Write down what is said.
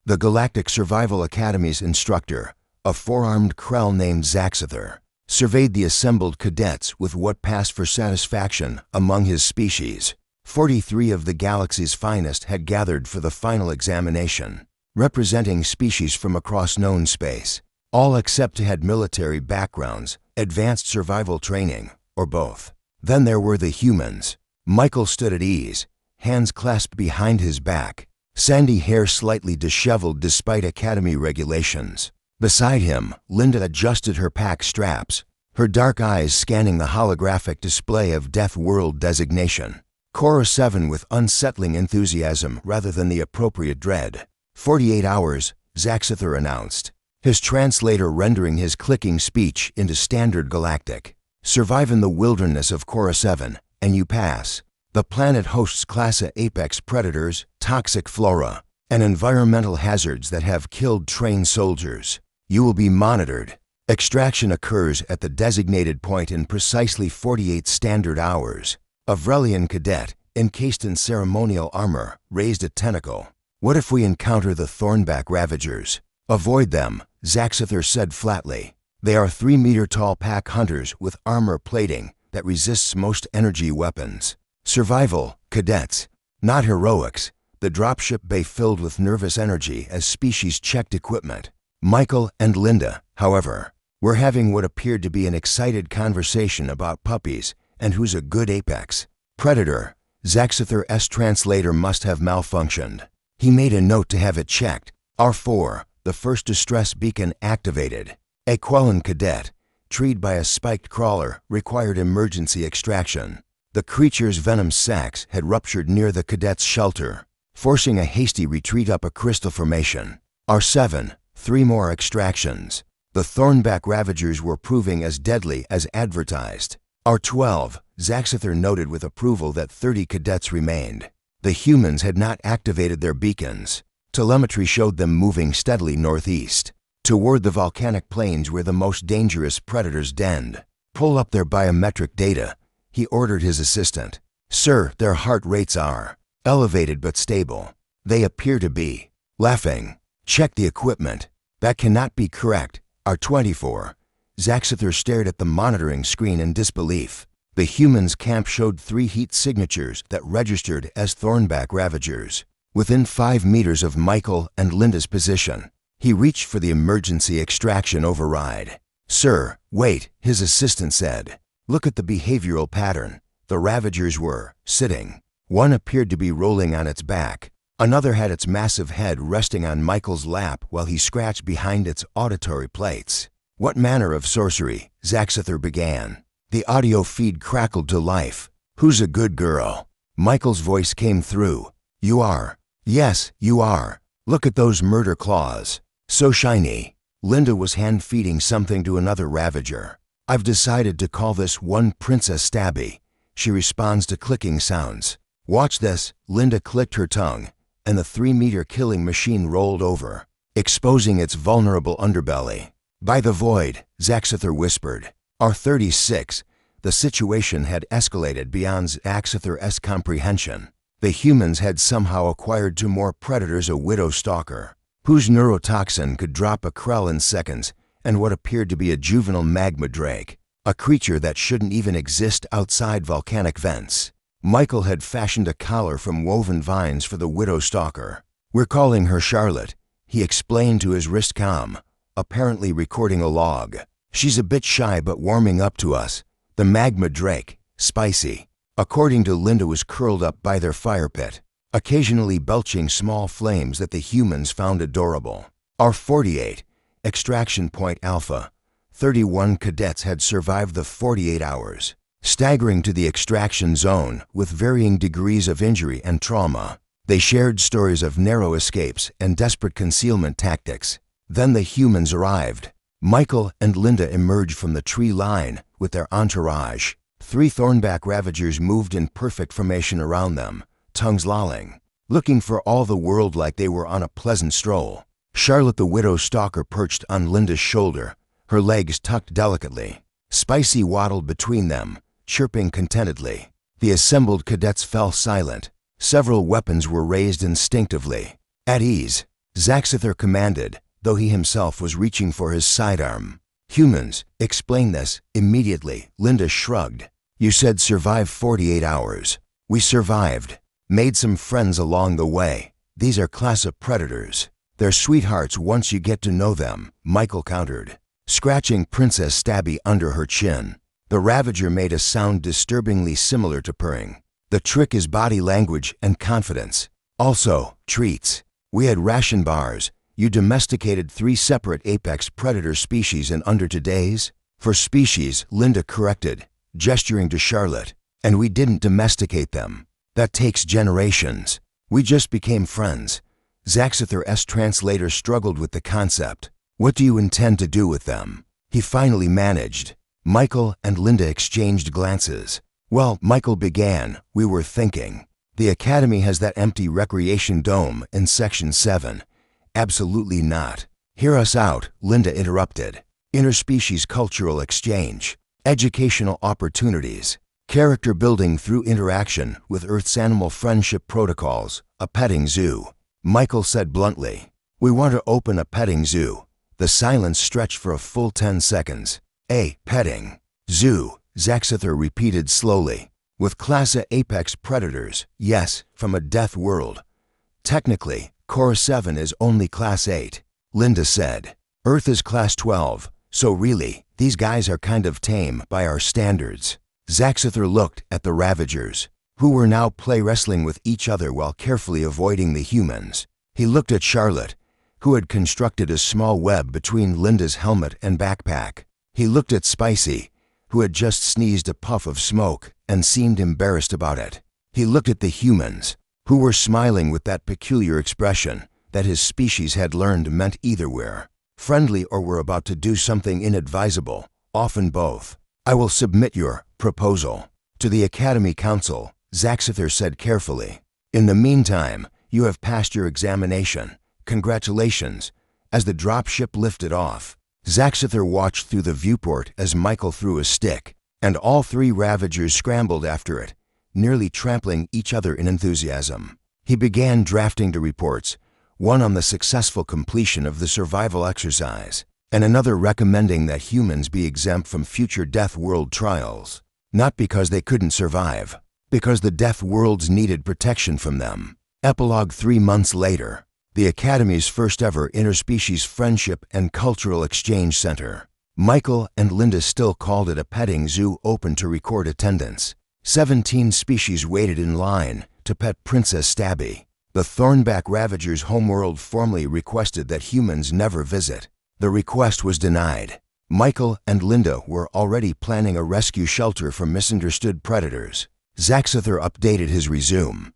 The Galactic Survival Academy's instructor, a four-armed Krell named Zaxither, surveyed the assembled cadets with what passed for satisfaction among his species. 43 of the galaxy's finest had gathered for the final examination, representing species from across known space. All except had military backgrounds, advanced survival training, or both. Then there were the humans. Michael stood at ease, hands clasped behind his back, sandy hair slightly disheveled despite Academy regulations. Beside him, Linda adjusted her pack straps, her dark eyes scanning the holographic display of Death World designation. Cora 7 with unsettling enthusiasm rather than the appropriate dread. 48 hours, Zaxither announced, his translator rendering his clicking speech into standard galactic. Survive in the wilderness of Cora 7, and you pass. The planet hosts Class A apex predators, toxic flora, and environmental hazards that have killed trained soldiers. You will be monitored. Extraction occurs at the designated point in precisely 48 standard hours. A Vrelian cadet, encased in ceremonial armor, raised a tentacle. What if we encounter the Thornback Ravagers? Avoid them, Zaxither said flatly. They are 3-meter-tall pack hunters with armor plating that resists most energy weapons. Survival, cadets, not heroics. The dropship bay filled with nervous energy as species checked equipment. Michael and Linda, however, were having what appeared to be an excited conversation about puppies and who's a good apex predator. Zaxither's translator must have malfunctioned. He made a note to have it checked. R4, the first distress beacon activated. A Quellan cadet, treed by a spiked crawler, required emergency extraction. The creature's venom sacs had ruptured near the cadet's shelter, forcing a hasty retreat up a crystal formation. R7, 3 more extractions. The Thornback Ravagers were proving as deadly as advertised. R12, Zaxither noted with approval that 30 cadets remained. The humans had not activated their beacons. Telemetry showed them moving steadily northeast, toward the volcanic plains where the most dangerous predators denned. Pull up their biometric data, he ordered his assistant. Sir, their heart rates are elevated but stable. They appear to be laughing. Check the equipment. That cannot be correct. R24. Zaxither stared at the monitoring screen in disbelief. The humans' camp showed 3 heat signatures that registered as Thornback Ravagers. Within 5 meters of Michael and Linda's position, he reached for the emergency extraction override. Sir, wait, his assistant said. Look at the behavioral pattern. The Ravagers were sitting. One appeared to be rolling on its back. Another had its massive head resting on Michael's lap while he scratched behind its auditory plates. What manner of sorcery? Zaxither began. The audio feed crackled to life. Who's a good girl? Michael's voice came through. You are. Yes, you are. Look at those murder claws. So shiny. Linda was hand-feeding something to another Ravager. I've decided to call this one Princess Stabby. She responds to clicking sounds. Watch this. Linda clicked her tongue, and the 3-meter killing machine rolled over, exposing its vulnerable underbelly. By the void, Zaxither whispered. R36, the situation had escalated beyond Zaxither's comprehension. The humans had somehow acquired to more predators a widow stalker, whose neurotoxin could drop a Krell in seconds, and what appeared to be a juvenile magma drake, a creature that shouldn't even exist outside volcanic vents. Michael had fashioned a collar from woven vines for the widow stalker. We're calling her Charlotte, he explained to his wrist comm, apparently recording a log. She's a bit shy but warming up to us. The magma drake, spicy. According to Linda, was curled up by their fire pit, occasionally belching small flames that the humans found adorable. R48, Extraction Point Alpha. 31 cadets had survived the 48 hours, staggering to the extraction zone with varying degrees of injury and trauma. They shared stories of narrow escapes and desperate concealment tactics. Then the humans arrived. Michael and Linda emerged from the tree line with their entourage. 3 Thornback Ravagers moved in perfect formation around them, tongues lolling, looking for all the world like they were on a pleasant stroll. Charlotte the widow stalker perched on Linda's shoulder, her legs tucked delicately. Spicy waddled between them, chirping contentedly. The assembled cadets fell silent. Several weapons were raised instinctively. At ease, Zaxither commanded, though he himself was reaching for his sidearm. Humans, explain this, immediately. Linda shrugged. You said survive 48 hours. We survived. Made some friends along the way. These are class of predators. They're sweethearts once you get to know them, Michael countered, scratching Princess Stabby under her chin. The Ravager made a sound disturbingly similar to purring. The trick is body language and confidence. Also, treats. We had ration bars. You domesticated 3 separate apex predator species in under 2 days? For species, Linda corrected, gesturing to Charlotte. And we didn't domesticate them. That takes generations. We just became friends. Zaxither's translator struggled with the concept. What do you intend to do with them? He finally managed. Michael and Linda exchanged glances. Well, Michael began, we were thinking. The Academy has that empty recreation dome in Section 7. Absolutely not. Hear us out, Linda interrupted. Interspecies cultural exchange. Educational opportunities. Character building through interaction with Earth's animal friendship protocols. A petting zoo. Michael said bluntly. We want to open a petting zoo. The silence stretched for a full 10 seconds. A petting zoo, Zaxither repeated slowly. With Class A apex predators, yes, from a death world. Technically, Core 7 is only Class 8, Linda said. Earth is Class 12, so really, these guys are kind of tame by our standards. Zaxither looked at the Ravagers, who were now play wrestling with each other while carefully avoiding the humans. He looked at Charlotte, who had constructed a small web between Linda's helmet and backpack. He looked at Spicy, who had just sneezed a puff of smoke and seemed embarrassed about it. He looked at the humans, who were smiling with that peculiar expression that his species had learned meant either we're friendly or we're about to do something inadvisable, often both. I will submit your proposal to the Academy Council, Zaxither said carefully. In the meantime, you have passed your examination. Congratulations. As the dropship lifted off, Zaxither watched through the viewport as Michael threw a stick, and all 3 Ravagers scrambled after it, nearly trampling each other in enthusiasm. He began drafting 2 reports, one on the successful completion of the survival exercise, and another recommending that humans be exempt from future Death World trials. Not because they couldn't survive, because the Death Worlds needed protection from them. Epilogue 3 months later. The Academy's first ever interspecies friendship and cultural exchange center. Michael and Linda still called it a petting zoo open to record attendance. 17 species waited in line to pet Princess Stabby. The Thornback Ravager's homeworld formally requested that humans never visit. The request was denied. Michael and Linda were already planning a rescue shelter for misunderstood predators. Zaxither updated his resume.